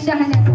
शहाण्याचा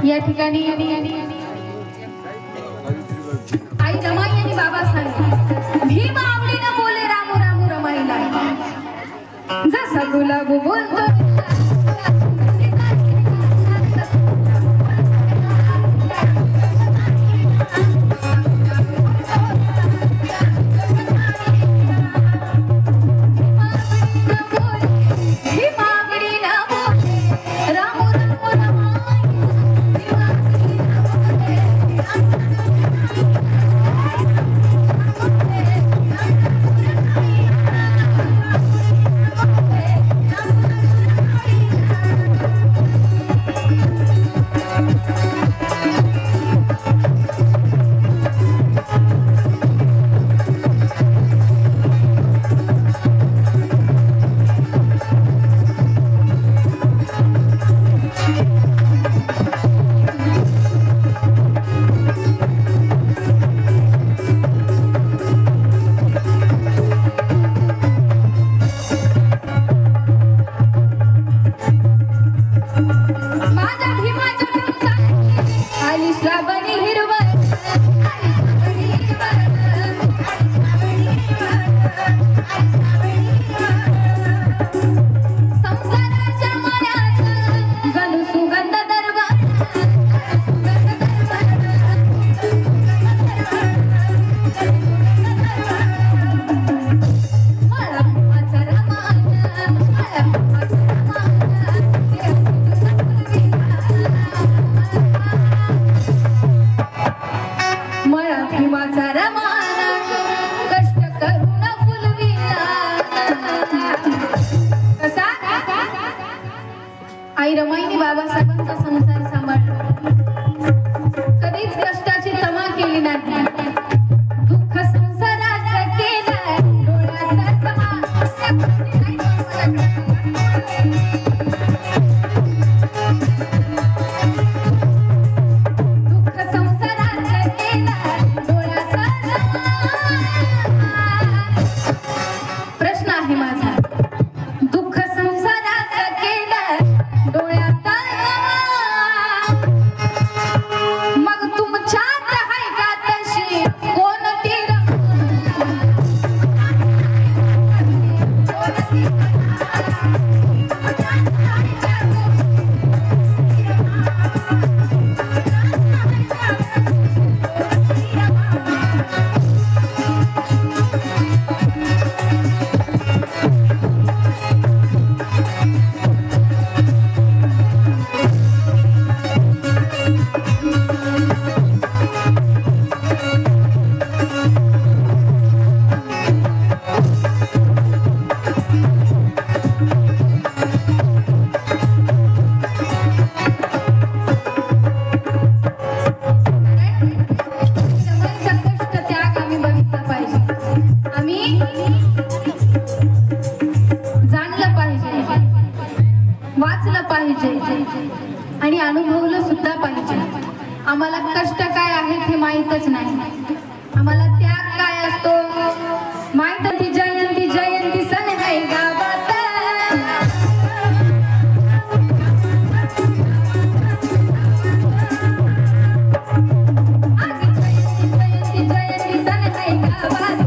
या ठिकाणी आई रमाई आणि बाबा सांगितले भीम आवडीनं बोले रामू रामू रमाईला जसा गुलाब बोलतो आई रमाईने बाबासाहेबांचा संसार सांभाळला कधीच कष्टाची तमा केली नाही दुःख संसाराचा केला डोळ्याचा दुःख संसाराचा केला डोळ्याचा प्रश्न आहे माझा दुःख संसाराचा केला डोळ्यात मग तुमच्या वाचलं पाहिजे आणि अनुभवलं सुद्धा पाहिजे. आम्हाला कष्ट काय आहे हे माहीतच नाही, आम्हाला त्याग काय असतो माहीत. जयंती जयंती सण है गावात, जयंती जयंती सण है गावात.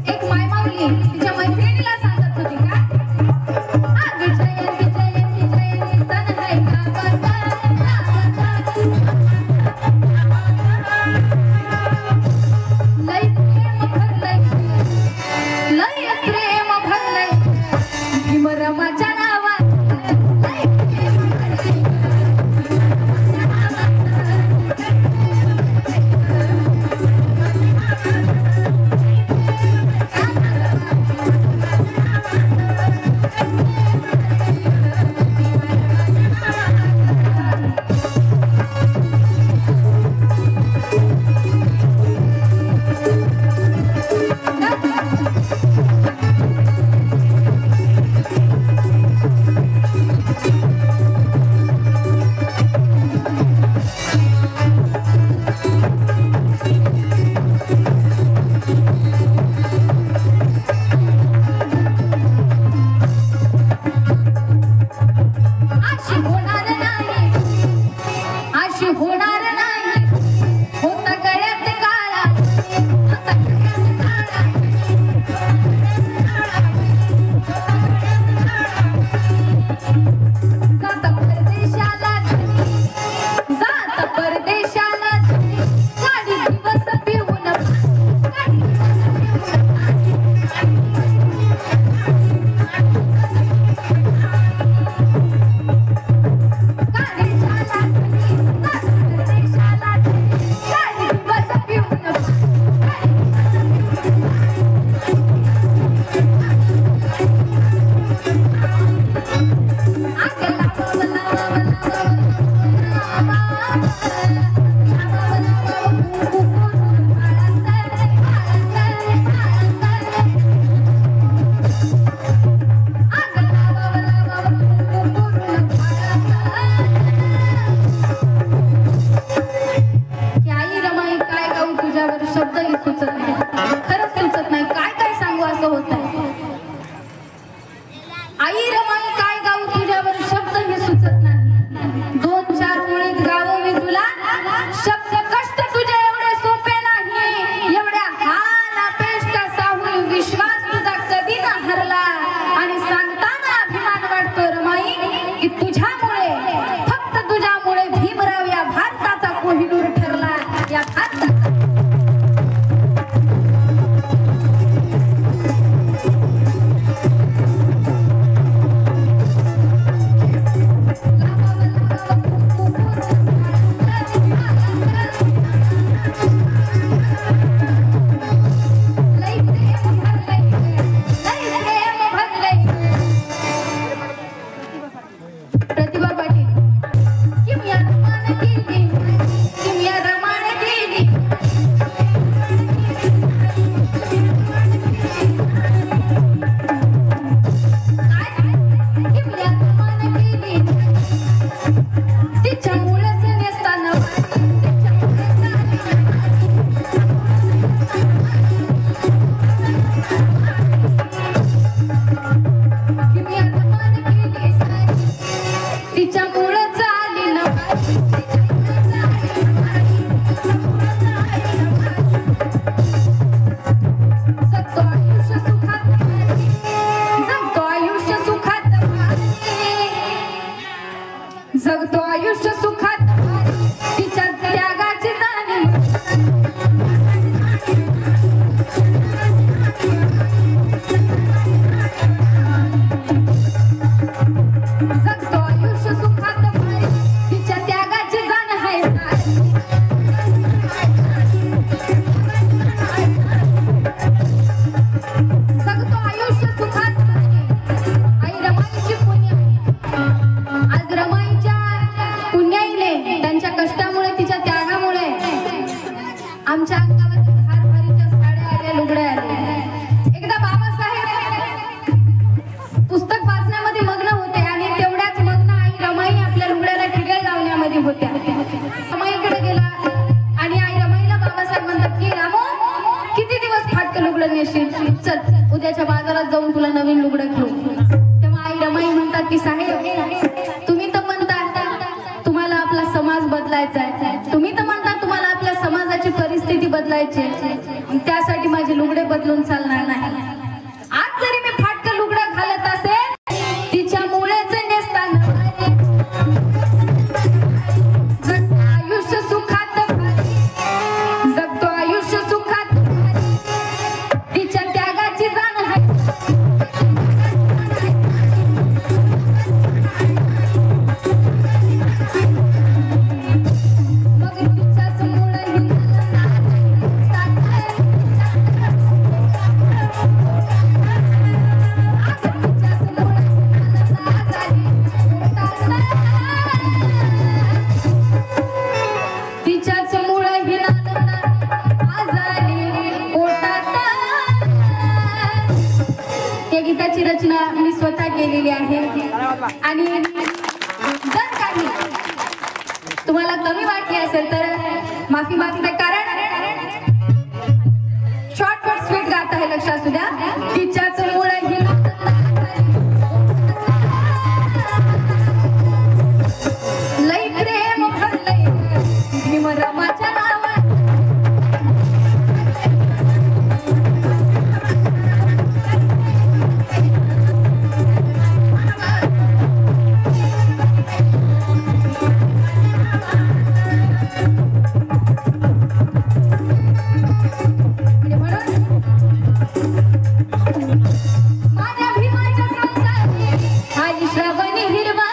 एक मायमाऊली तिच्या मैत्रिणीला सांगत होती का, जयंती जयंती जयंती सण है गावात. लय प्रेम भरलंय भीमरमाच्या नावात. फाटकं लुगडं नेशील, चल उद्याच्या बाजारात जाऊन तुला नवीन लुगडं घेऊ. तेव्हा आई रमाई म्हणतात की साहेब तुम्ही तर म्हणता तुम्हाला आपला समाज बदलायचा आहे, तुम्ही तर म्हणता तुम्हाला आपल्या समाजाची परिस्थिती बदलायची आहे, त्यासाठी माझे लुगडे बदलून चालणार नाही. आज जरी मी फाटकं लुगडं घालत असेल तिच्या मुळेच नेसताना आयुष्य सुखात जगतो, आयुष्य सुखात तिच्या त्यागाची जाण आहे. मग तिच्याच मुळे तिच्याच मुळे या गीताची रचना मी स्वतः केलेली आहे. आणि जर काही तुम्हाला कमी वाटली असेल तर माफी मागते, कारण शॉर्टकट स्वीट गात आहे, लक्ष असू द्या. तिच्याच मुळे लई प्रेम भरलंय भीम रमाच्या नावात. माझ्या भीमाच्या संसारी आई श्रावणी हिरवा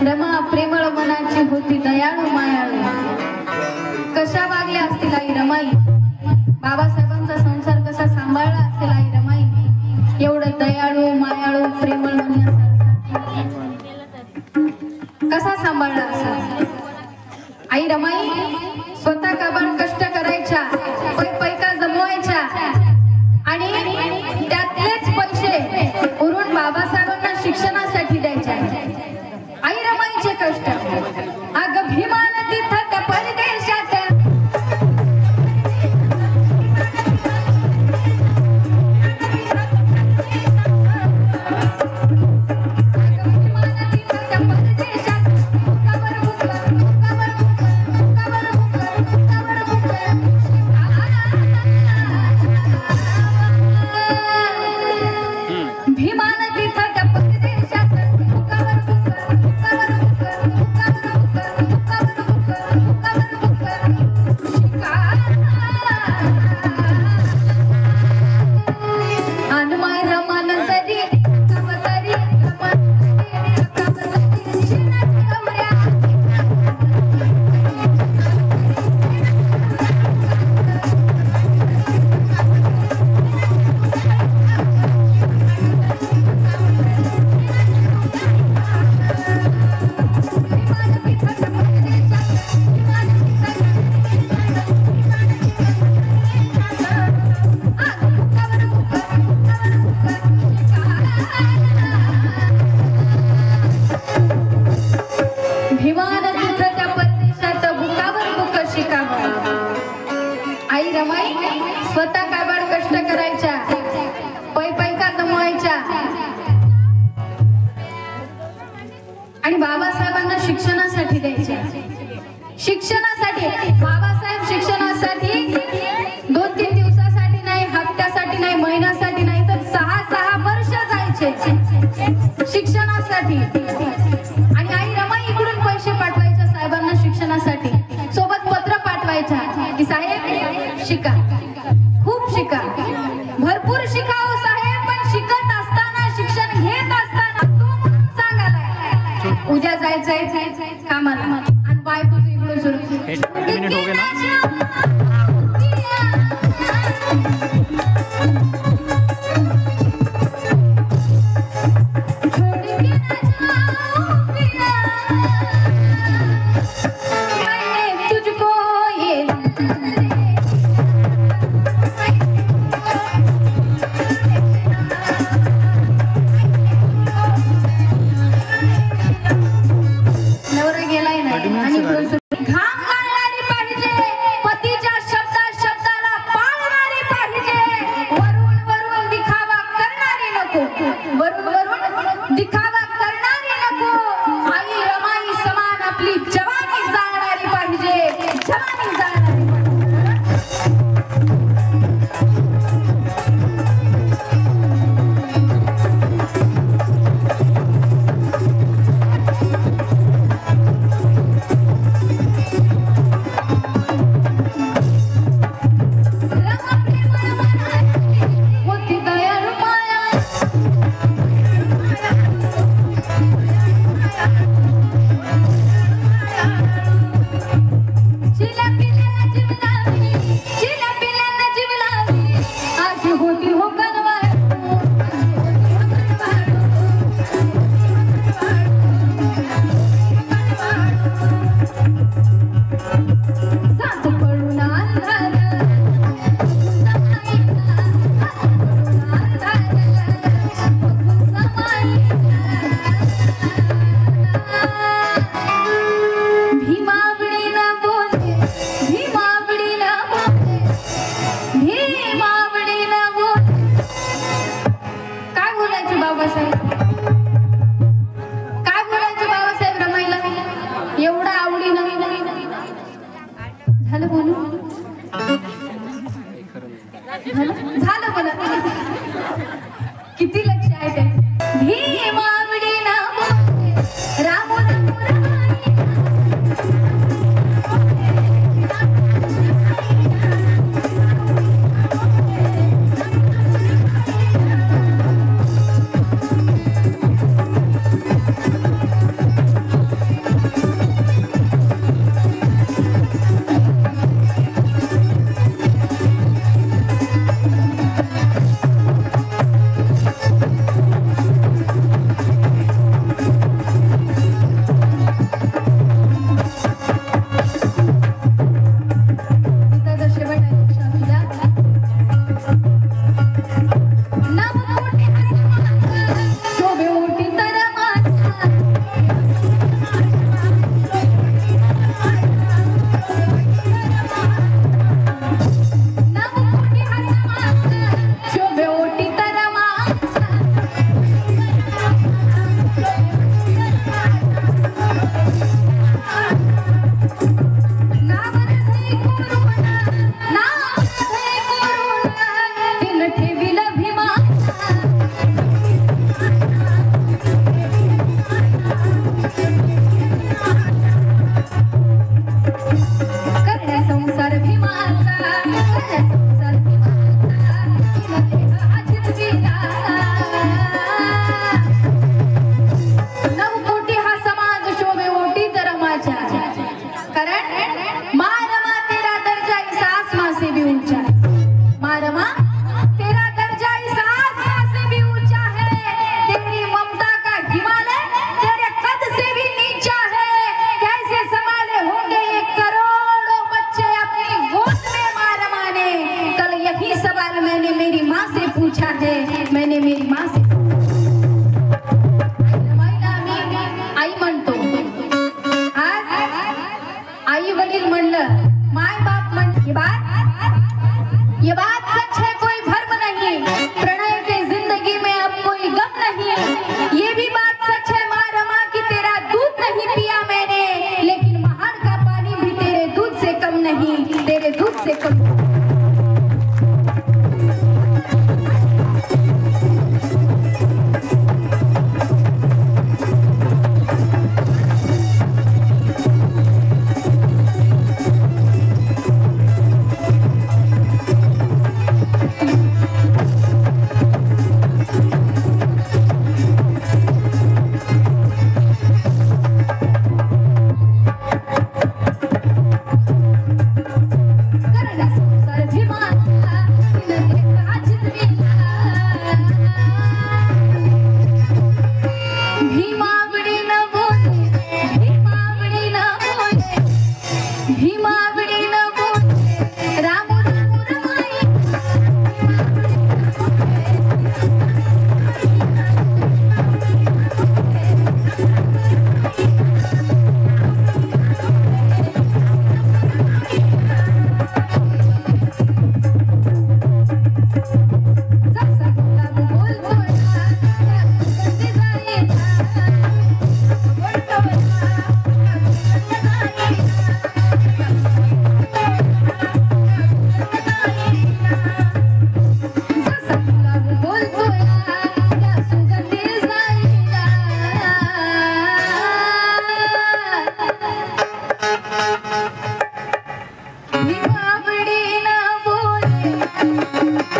रमा प्रेमळ मनाची होती दयाळू मायाळू. कशा वागल्या असतील आई रमाई, बाबासाहेबांचा संसार कसा सांभाळला असेल आई रमाई, एवढं दयाळू मायाळू प्रेमळ म्हणण्यासारखं कसा सांभाळला असेल. आई रमाई स्वतः काबाड कष्ट करायच्या, पैका जमवायच्या आणि त्यातलेच पैसे उरून बाबासाहेबांना शिक्षणासाठी द्यायच्या. आई रमाईचे कष्ट अग भीमान तिथं त्या परदेशात हनुमान रमानंद पाठवायचे शिक्षणासाठी आणि आई रमा इकडून पैसे पाठवायच्या साहेबांना शिक्षणासाठी, सोबत पत्र पाठवायच्या की साहेब शिका, खूप शिका, भरपूर शिका हो साहेब, पण शिकत असताना शिक्षण घेत असताना तो म्हणून सांगायला उद्या जायचंय कामाला आणि बायको इकडून सुरू झालं मला किती लक्ष आहे ते भीमावडी नाम राम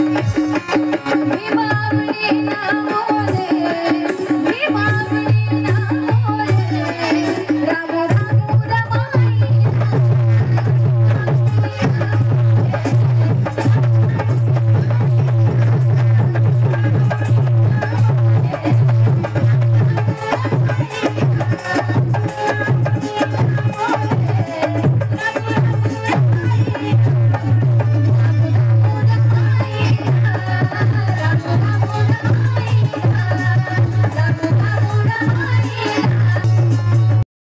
भीम